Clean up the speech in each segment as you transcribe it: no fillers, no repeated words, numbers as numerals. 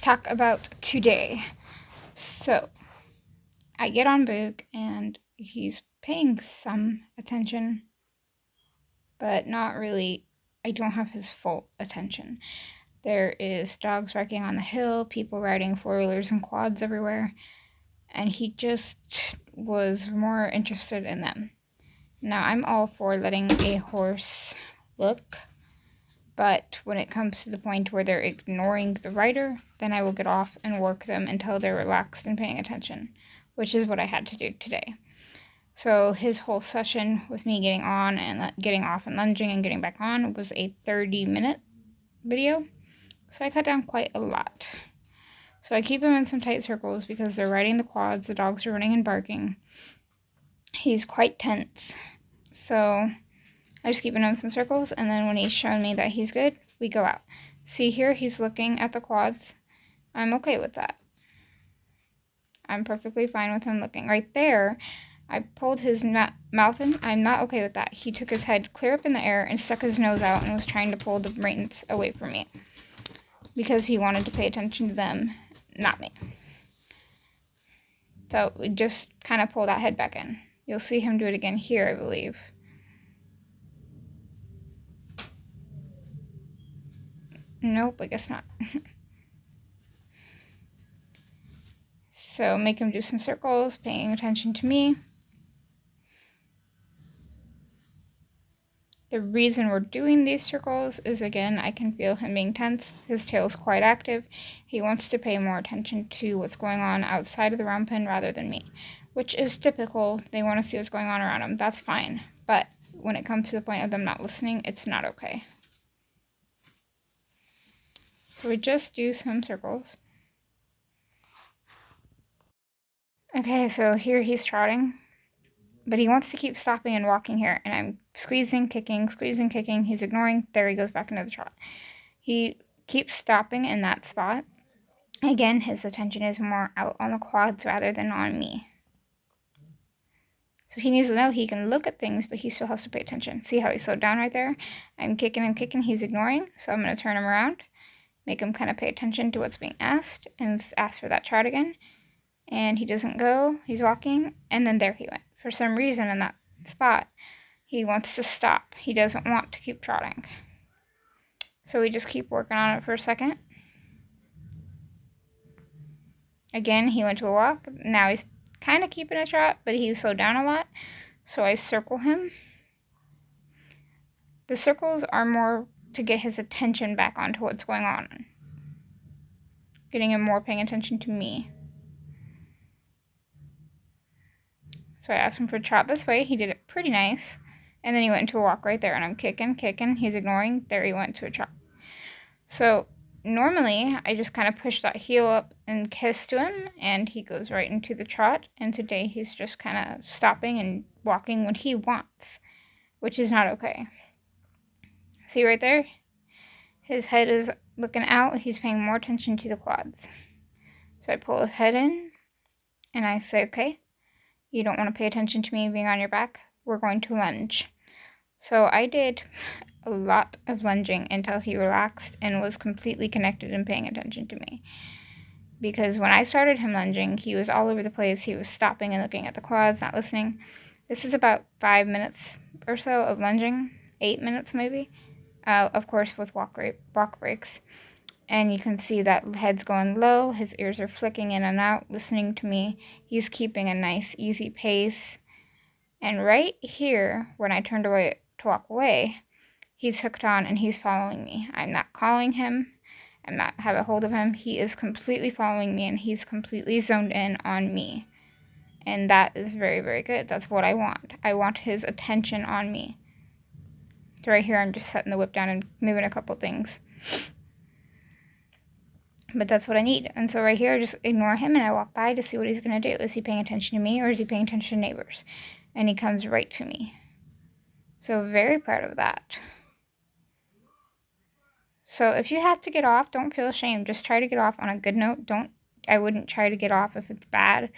talk about today. So, I get on Boog and he's paying some attention, but not really. I don't have his full attention. There is dogs barking on the hill, people riding four-wheelers and quads everywhere, and he just was more interested in them. Now, I'm all for letting a horse look, but when it comes to the point where they're ignoring the rider, then I will get off and work them until they're relaxed and paying attention, which is what I had to do today. So his whole session with me getting on and getting off and lunging and getting back on was a 30-minute video. So I cut down quite a lot. So I keep him in some tight circles because they're riding the quads, the dogs are running and barking. He's quite tense. So I just keep him in some circles, and then when he's shown me that he's good, we go out. See here, he's looking at the quads. I'm okay with that. I'm perfectly fine with him looking. Right there, I pulled his mouth in. I'm not okay with that. He took his head clear up in the air and stuck his nose out and was trying to pull the reins away from me because he wanted to pay attention to them, not me. So we just kind of pull that head back in. You'll see him do it again here, I believe. Nope, I guess not. So make him do some circles, paying attention to me. The reason we're doing these circles is, again, I can feel him being tense. His tail's quite active. He wants to pay more attention to what's going on outside of the round pen rather than me, which is typical. They want to see what's going on around them. That's fine. But when it comes to the point of them not listening, it's not okay. So we just do some circles. Okay, so here he's trotting, but he wants to keep stopping and walking here, and I'm squeezing, kicking, he's ignoring, there he goes back into the trot. He keeps stopping in that spot. Again, his attention is more out on the quads rather than on me. So he needs to know he can look at things, but he still has to pay attention. See how he slowed down right there? I'm kicking, he's ignoring, so I'm going to turn him around, make him kind of pay attention to what's being asked, and ask for that trot again. And he doesn't go, he's walking, and then there he went. For some reason in that spot, he wants to stop. He doesn't want to keep trotting. So we just keep working on it for a second. Again, he went to a walk. Now he's kind of keeping a trot, but he slowed down a lot. So I circle him. The circles are more to get his attention back onto what's going on. Getting him more paying attention to me. So I asked him for a trot this way. He did it pretty nice. And then he went into a walk right there. And I'm kicking. He's ignoring. There he went to a trot. So normally, I just kind of push that heel up and kiss to him. And he goes right into the trot. And today, he's just kind of stopping and walking when he wants, which is not okay. See right there? His head is looking out. He's paying more attention to the quads. So I pull his head in. And I say, okay. You don't want to pay attention to me being on your back? We're going to lunge. So I did a lot of lunging until he relaxed and was completely connected and paying attention to me. Because when I started him lunging, he was all over the place. He was stopping and looking at the quads, not listening. This is about 5 minutes or so of lunging, 8 minutes maybe, of course with walk breaks. And you can see that head's going low, his ears are flicking in and out, listening to me. He's keeping a nice, easy pace. And right here, when I turned away to walk away, he's hooked on and he's following me. I'm not calling him. I'm not have a hold of him. He is completely following me and he's completely zoned in on me. And that is very, very good. That's what I want. I want his attention on me. So right here, I'm just setting the whip down and moving a couple things. But that's what I need. And so right here, I just ignore him and I walk by to see what he's going to do. Is he paying attention to me or is he paying attention to neighbors? And he comes right to me. So very proud of that. So if you have to get off, don't feel ashamed. Just try to get off on a good note. I wouldn't try to get off if it's bad,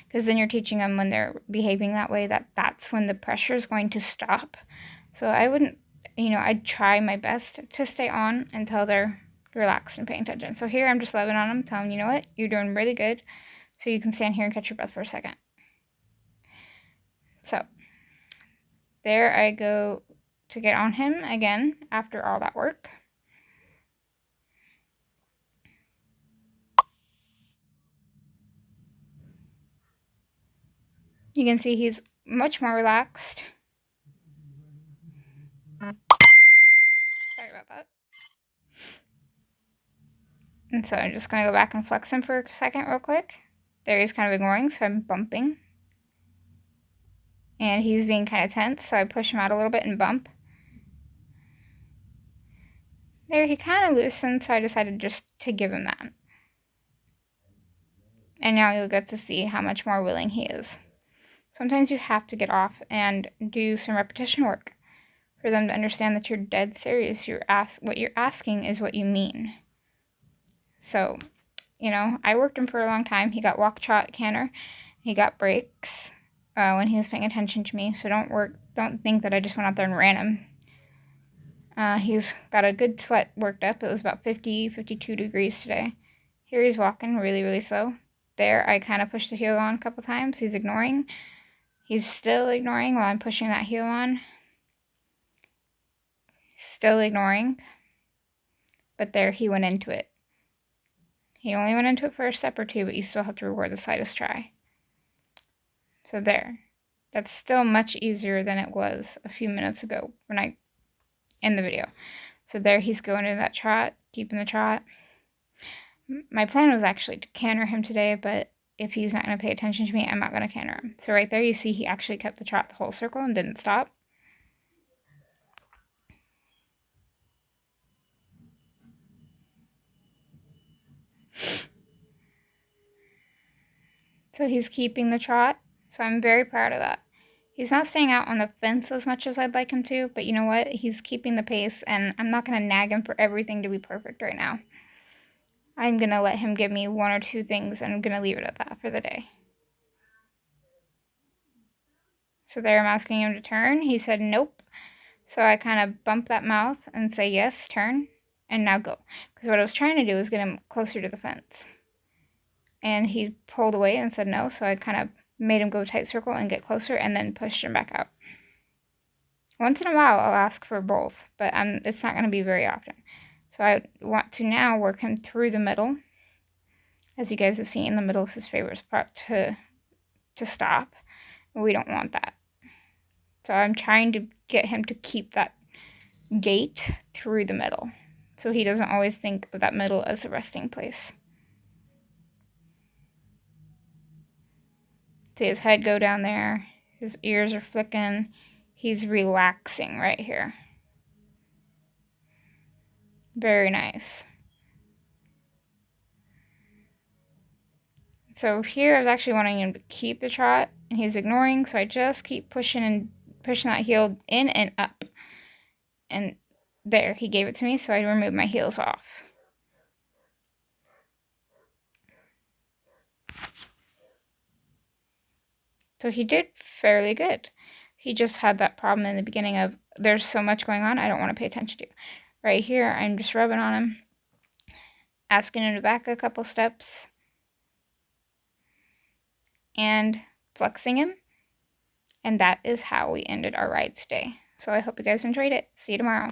because then you're teaching them when they're behaving that way that's when the pressure is going to stop. So I wouldn't, I'd try my best to stay on until they're relaxed and paying attention. So here I'm just loving on him, telling him, you know what, you're doing really good. So you can stand here and catch your breath for a second. So there I go to get on him again after all that work. You can see he's much more relaxed. Sorry about that. And so I'm just going to go back and flex him for a second real quick. There he's kind of ignoring, so I'm bumping. And he's being kind of tense, so I push him out a little bit and bump. There, he kind of loosened, so I decided just to give him that. And now you'll get to see how much more willing he is. Sometimes you have to get off and do some repetition work for them to understand that you're dead serious. What you're asking is what you mean. So, you know, I worked him for a long time. He got walk, trot, canter. He got breaks when he was paying attention to me. So don't think that I just went out there and ran him. He's got a good sweat worked up. It was about 50, 52 degrees today. Here he's walking really, really slow. There, I kind of pushed the heel on a couple times. He's ignoring. He's still ignoring while I'm pushing that heel on. Still ignoring. But there, he went into it. He only went into it for a step or two, but you still have to reward the slightest try. So there. That's still much easier than it was a few minutes ago when I in the video. So there he's going into that trot, keeping the trot. My plan was actually to canter him today, but if he's not going to pay attention to me, I'm not going to canter him. So right there you see he actually kept the trot the whole circle and didn't stop. So he's keeping the trot, so I'm very proud of that. He's not staying out on the fence as much as I'd like him to, but you know what? He's keeping the pace, and I'm not going to nag him for everything to be perfect right now. I'm going to let him give me one or two things, and I'm going to leave it at that for the day. So there I'm asking him to turn. He said nope. So I kind of bump that mouth and say yes, turn, and now go. Because what I was trying to do was get him closer to the fence. And he pulled away and said no, so I kind of made him go tight circle and get closer and then pushed him back out. Once in a while I'll ask for both, but it's not going to be very often. So I want to now work him through the middle. As you guys have seen, the middle is his favorite spot to stop. We don't want that. So I'm trying to get him to keep that gait through the middle, so he doesn't always think of that middle as a resting place. See his head go down there. His ears are flicking. He's relaxing right here. Very nice. So here I was actually wanting him to keep the trot, and he's ignoring, so I just keep pushing that heel in and up. And there, he gave it to me, so I removed my heels off. So he did fairly good. He just had that problem in the beginning of, there's so much going on, I don't want to pay attention to. Right here, I'm just rubbing on him, asking him to back a couple steps, and flexing him. And that is how we ended our ride today. So I hope you guys enjoyed it. See you tomorrow.